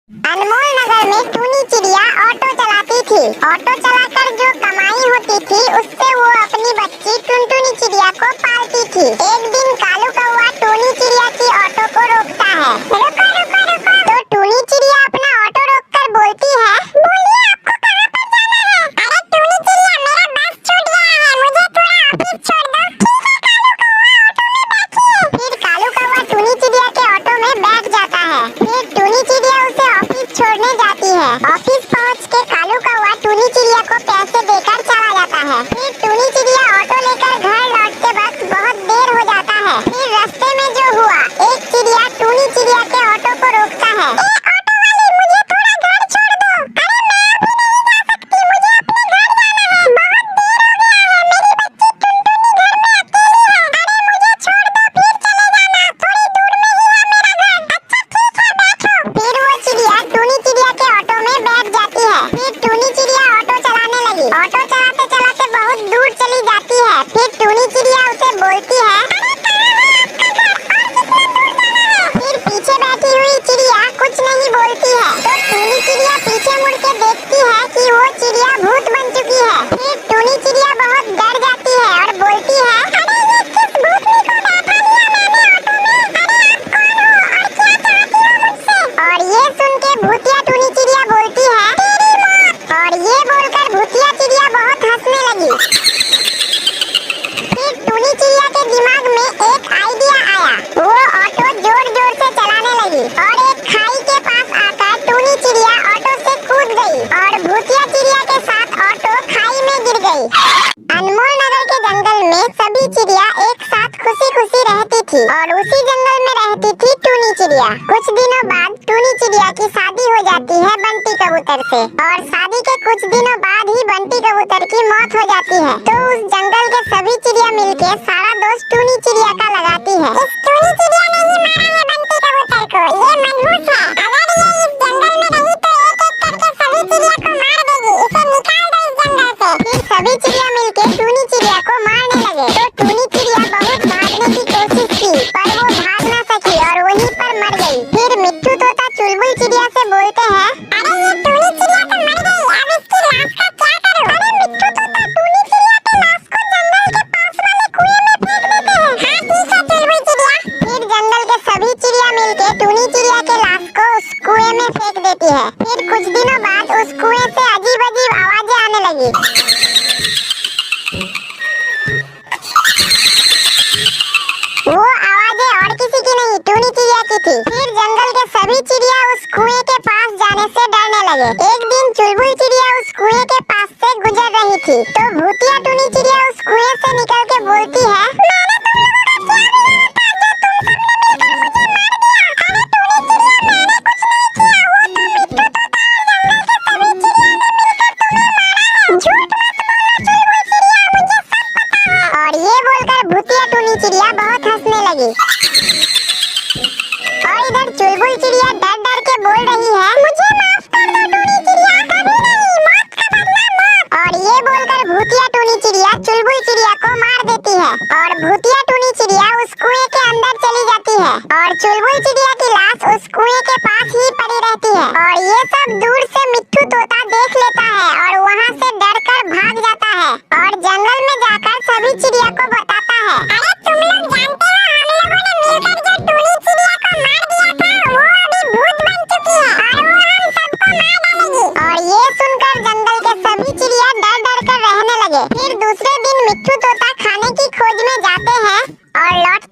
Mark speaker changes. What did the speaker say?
Speaker 1: अनमोल नगर में टूनी चिड़िया ऑटो चलाती थी। ऑटो चलाकर जो कमाई होती थी उससे वो अपनी बच्ची टुनटुनी चिड़िया को पालती थी। एक दिन कालू कौवा टूनी चिड़िया की ऑटो को रोकता है। रुको रुको रुको। तो टूनी चिड़िया अपना ऑटो रोककर बोलती है, बोलिए आपको कहाँ पर जाना है? अरे टूनी चिड़िया, मेरा बस छूट गया है, मुझे थोड़ा ऑफिस छोड़ दो। ठीक है कालू कौवा, ऑटो में बैठिए। फिर कालू कौवा टूनी चिड़िया के ऑटो में बैठ जाता है। फिर टूनी चिड़िया उसे ऑफिस छोड़ने जाती है। ऑफिस पहुंच के कालू कौवा टूनी चिड़िया को पैसे देकर चला जाता है। फिर टूनी चिड़िया ऑटो लेकर घर लौटते वक्त बहुत देर हो जाता है। फिर रास्ते में जो हुआ, एक चिड़िया टूनी चिड़िया के ऑटो को रोकता है। ऑटो वाली, मुझे थोड़ा घर छोड़ दो। अरे मैं अभी नहीं जा सकती, मुझे अपने घर जाना है, बहुत देर हो गया है, मेरी बच्ची टुनटुनी घर में अकेली है। अरे मुझे छोड़ दो, फिर चले जाना, थोड़ी दूर में ही है मेरा घर। अच्छा ठीक है, बैठो। फिर वो चिड़िया टूनी चिड़िया के ऑटो में बैठ जाती है। फिर टूनी चिड़िया ऑटो चलाने लगी। ऑटो चलाते चलाते बहुत दूर चली जाती है। फिर टूनी चिड़िया उसे बोलती है, अरे कहाँ है आपका घर, और कितना दूर जाना है? फिर पीछे बैठी हुई चिड़िया कुछ नहीं बोलती है। तो टूनी चिड़िया पीछे मुड़ के देखती है कि वो चिड़िया भूत बन चुकी है। फिर टूनी चिड़िया बहुत डर जाती है और बोलती है, अरे ये किस भूतनी को बैठा लिया मैंने ऑटो में? अरे आप कौन हो और क्या चाहती हो मुझसे? और ये सुन के भूतिया टूनी चिड़िया बोलती है, तेरी मौत। और ये बोलकर भूतिया चिड़िया बहुत हंसने लगी। फिर टूनी चिड़िया के दिमाग में एक आइडिया आया। वो ऑटो जोर जोर से चलाने लगी और एक खाई के पास आकर टूनी चिड़िया ऑटो से कूद गई और भूतिया चिड़िया के साथ ऑटो खाई में गिर गई। अनमोल नगर के जंगल में सभी चिड़िया एक साथ खुशी खुशी रहती थी और उसी जंगल में रहती थी टूनी चिड़िया। कुछ दिनों बाद टूनी चिड़िया की शादी हो जाती है बंटी कबूतर से और शादी के कुछ दिनों बाद ही बंटी कबूतर की मौत हो जाती है। तो उस जंगल के सभी चिड़िया मिलके सारा दोष टूनी चिड़िया का लगाती है। इस टूनी चिड़िया ने ही मारा है बंटी कबूतर को, ये मनहूस है। अगर ये इस जंगल में रही तो एक एक करके सभी चिड़िया को मार देगी, इसे निकाल दो इस जंगल से। फिर सभी चिड़िया मिलके टूनी चिड़िया को मारने लगे। तो टूनी चिड़िया बहुत भागने की कोशिश की पर वो भाग न सकी और वहीं पर मर गई। फिर मिट्ठू तोता चुलबुल चिड़िया से बोलते हैं, अरे ये टूनी चिड़िया तो मर गई, अब इसकी लाश का क्या करूं? अरे मिट्ठू तोता, टूनी चिड़िया के लाश को जंगल के पास वाले कुएं में फेंक देते हैं। हाँ ठीक है चुलबुल चिड़िया। फिर जंगल के सभी चिड़िया मिलके टूनी चिड़िया के लाश को उस कुएं में फेंक देती है। फिर कुछ दिनों बाद उस कुएं से अजीब अजीब आवाजें आने लगी। वो आवाजें और किसी की नहीं, टूनी चिड़िया की थी। फिर जंगल के सभी चिड़िया उस कुएं के पास जाने से डरने लगे। एक दिन चुलबुल चिड़िया उस कुएं के पास से गुजर रही थी तो भूतिया टूनी चिड़िया उस कुएं से निकल के बोलती है, मैंने तुम लोगों का क्या बिगाड़ा था जो तुम सबने मिलकर मुझे मार दिया? अरे टूनी चिड़िया, मैंने कुछ नहीं किया, वो तो मिट्ठू तोता और जंगल के सभी चिड़िया ने मिलकर तुम्हें मारा है। झूठ मत बोलो चुलबुल चिड़िया, मुझे सब पता है। और ये बोलकर भूतिया टूनी चिड़िया बहुत हंसने लगी। और इधर चुलबुल चिड़िया डर डर के बोल रही है, मुझे माफ कर दो टूनी चिड़िया, कभी नहीं, मौत का बदला मौत। और ये बोलकर भूतिया टूनी चिड़िया चुलबुल चिड़िया को मार देती है और भूतिया टूनी चिड़िया उस कुएं के अंदर चली जाती है और चुलबुल चिड़िया की लाश उस कुएं के पास ही पड़ी रहती है। और ये सब दूर से मिट्ठू तोता देख लेता है और वहाँ से डरकर भाग जाता है और जंगल में जाकर सभी चिड़िया को बताता है, अरे तुम लोग जानते हो हम लोगों ने मिलकर जो टूनी चिड़िया को मार दिया था वो अभी भूत बन चुकी है और वो हम सबको मार डालेगी। और ये सुनकर जंगल के सभी चिड़िया डर डर कर रहने लगे। फिर दूसरे दिन मिट्ठू तोता खाने की खोज में जाते हैं और लौट